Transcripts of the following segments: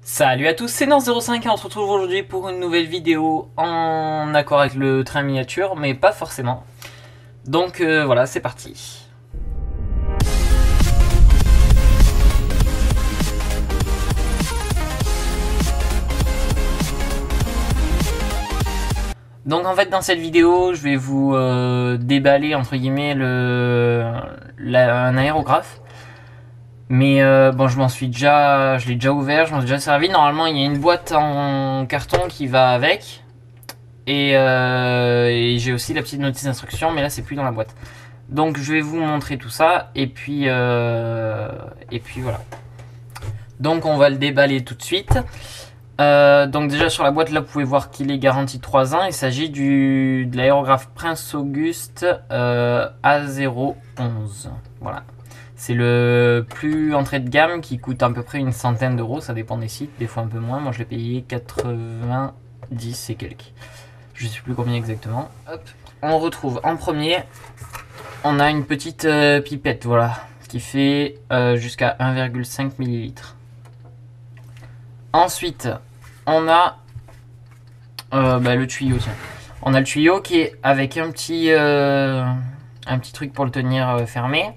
Salut à tous, c'est Nord05 et on se retrouve aujourd'hui pour une nouvelle vidéo en accord avec le train miniature, mais pas forcément. Donc voilà, c'est parti. Donc en fait dans cette vidéo, je vais vous déballer entre guillemets un aérographe. Mais bon, je l'ai déjà ouvert, je m'en suis déjà servi. Normalement, il y a une boîte en carton qui va avec. Et j'ai aussi la petite notice d'instruction, mais là, c'est plus dans la boîte. Donc, je vais vous montrer tout ça. Et puis voilà. Donc, on va le déballer tout de suite. Donc, déjà, sur la boîte, là, vous pouvez voir qu'il est garanti 3 ans. Il s'agit de l'aérographe Prince Auguste A011. Voilà. C'est le plus entrée de gamme qui coûte à peu près une centaine d'euros, ça dépend des sites, des fois un peu moins. Moi je l'ai payé 90 et quelques. Je sais plus combien exactement. Hop. On retrouve en premier, on a une petite pipette, voilà, qui fait jusqu'à 1,5 ml. Ensuite, on a le tuyau, tiens. On a le tuyau qui est avec un petit truc pour le tenir fermé.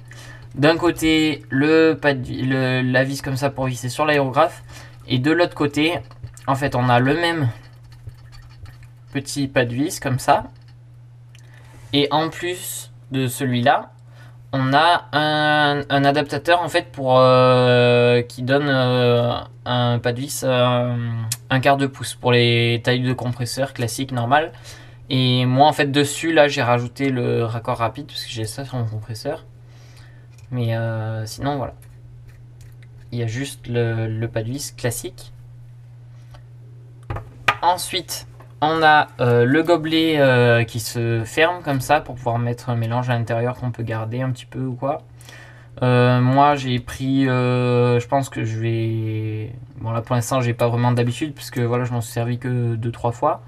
D'un côté, la vis comme ça pour visser sur l'aérographe. Et de l'autre côté, en fait, on a le même petit pas de vis comme ça. Et en plus de celui-là, on a un adaptateur en fait pour qui donne un pas de vis un quart de pouce pour les tailles de compresseur classiques normales. Et moi en fait dessus là j'ai rajouté le raccord rapide parce que j'ai ça sur mon compresseur. Mais sinon voilà. Il y a juste le pas de vis classique. Ensuite, on a le gobelet qui se ferme comme ça pour pouvoir mettre un mélange à l'intérieur qu'on peut garder un petit peu ou quoi. Moi j'ai pris, je pense que je vais... Bon là pour l'instant j'ai pas vraiment d'habitude puisque voilà je m'en suis servi que 2-3 fois.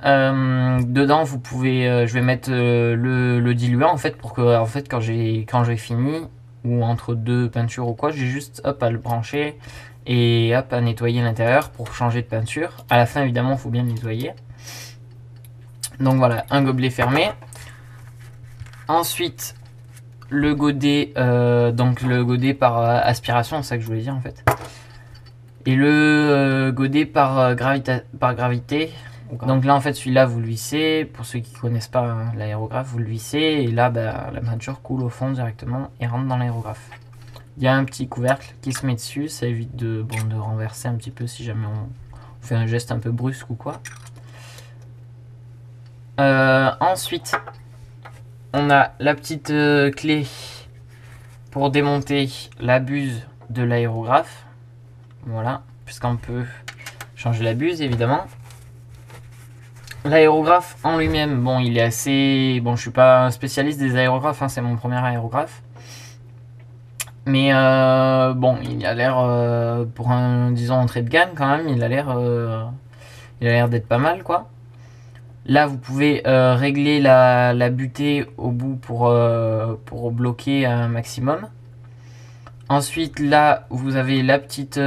Dedans vous pouvez, je vais mettre le diluant en fait pour que en fait quand j'ai fini ou entre deux peintures ou quoi, j'ai juste hop à le brancher et hop à nettoyer l'intérieur pour changer de peinture. À la fin évidemment il faut bien nettoyer. Donc voilà, un gobelet fermé. Ensuite le godet, donc le godet par aspiration, c'est ça que je voulais dire en fait. Et le godet par gravité. Donc là en fait celui-là vous le vissez, pour ceux qui ne connaissent pas hein, l'aérographe, vous le vissez et là la peinture coule au fond directement et rentre dans l'aérographe. Il y a un petit couvercle qui se met dessus, ça évite de renverser un petit peu si jamais on fait un geste un peu brusque ou quoi. Ensuite on a la petite clé pour démonter la buse de l'aérographe. Voilà, puisqu'on peut changer la buse évidemment. L'aérographe en lui-même, bon, il est assez... Bon, je suis pas un spécialiste des aérographes, hein, c'est mon premier aérographe. Mais bon, il a l'air, pour un, disons, entrée de gamme quand même, il a l'air d'être pas mal, quoi. Là, vous pouvez régler la butée au bout pour bloquer un maximum. Ensuite, là, vous avez la petite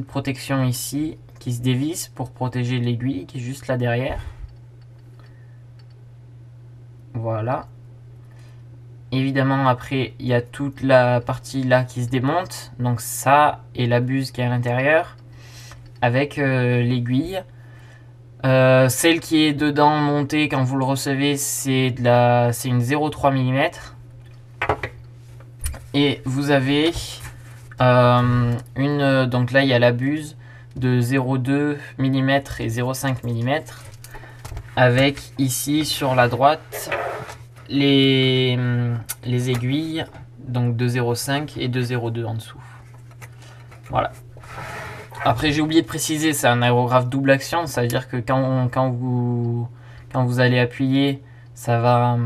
protection ici qui se dévisse pour protéger l'aiguille qui est juste là derrière. Voilà. Évidemment après il y a toute la partie là qui se démonte. Donc ça et la buse qui est à l'intérieur avec l'aiguille. Celle qui est dedans montée quand vous le recevez c'est une 0,3 mm. Et vous avez donc là il y a la buse de 0,2 mm et 0,5 mm avec ici sur la droite les aiguilles donc de 0,5 et de 0,2 en dessous. Voilà. Après j'ai oublié de préciser, c'est un aérographe double action, ça veut dire que quand vous allez appuyer ça va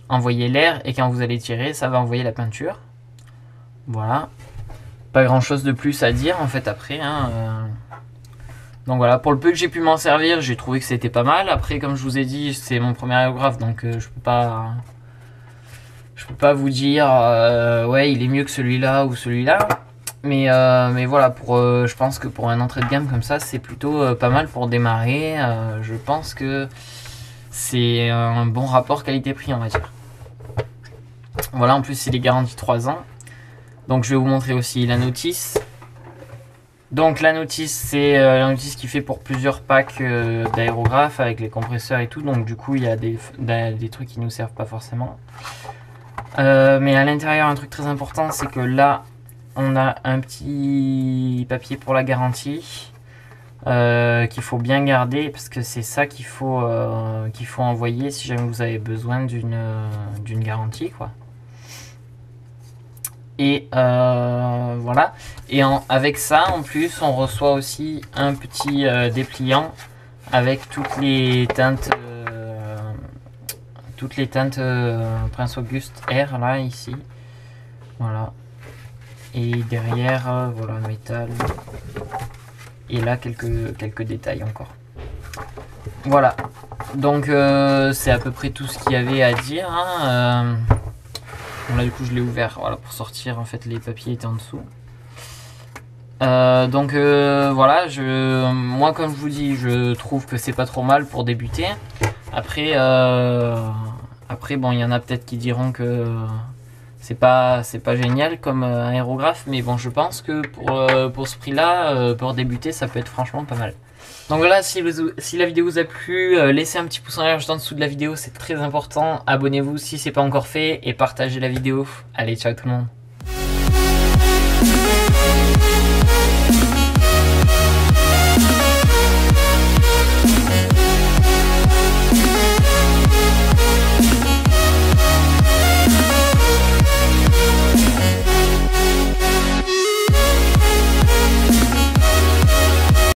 envoyer l'air et quand vous allez tirer ça va envoyer la peinture. Voilà. Pas grand chose de plus à dire en fait après hein, Donc voilà, pour le peu que j'ai pu m'en servir, j'ai trouvé que c'était pas mal. Après comme je vous ai dit, c'est mon premier aérographe donc je peux pas vous dire ouais il est mieux que celui-là ou celui-là. Mais voilà, je pense que pour un entrée de gamme comme ça, c'est plutôt pas mal pour démarrer. Je pense que c'est un bon rapport qualité-prix, on va dire. Voilà, en plus il est garanti 3 ans. Donc je vais vous montrer aussi la notice. Donc la notice, c'est la notice qui fait pour plusieurs packs d'aérographes avec les compresseurs et tout. Donc du coup il y a des trucs qui nous servent pas forcément. Mais à l'intérieur, un truc très important, c'est que là on a un petit papier pour la garantie qu'il faut bien garder parce que c'est ça qu'il faut envoyer si jamais vous avez besoin d'une garantie, quoi. Et voilà. Et avec ça, en plus, on reçoit aussi un petit dépliant avec toutes les teintes Prince Auguste R là, ici. Voilà. Et derrière, voilà, métal. Et là, quelques détails encore. Voilà. Donc, c'est à peu près tout ce qu'il y avait à dire. Hein. Bon, là, du coup, je l'ai ouvert, voilà, pour sortir. En fait, les papiers étaient en dessous. Donc, voilà. Moi, comme je vous dis, je trouve que c'est pas trop mal pour débuter. Après, bon, il y en a peut-être qui diront que c'est pas génial comme aérographe, mais bon, je pense que pour ce prix-là, pour débuter, ça peut être franchement pas mal. Donc voilà, si la vidéo vous a plu, laissez un petit pouce en l'air juste en dessous de la vidéo, c'est très important. Abonnez-vous si c'est pas encore fait et partagez la vidéo. Allez, ciao tout le monde.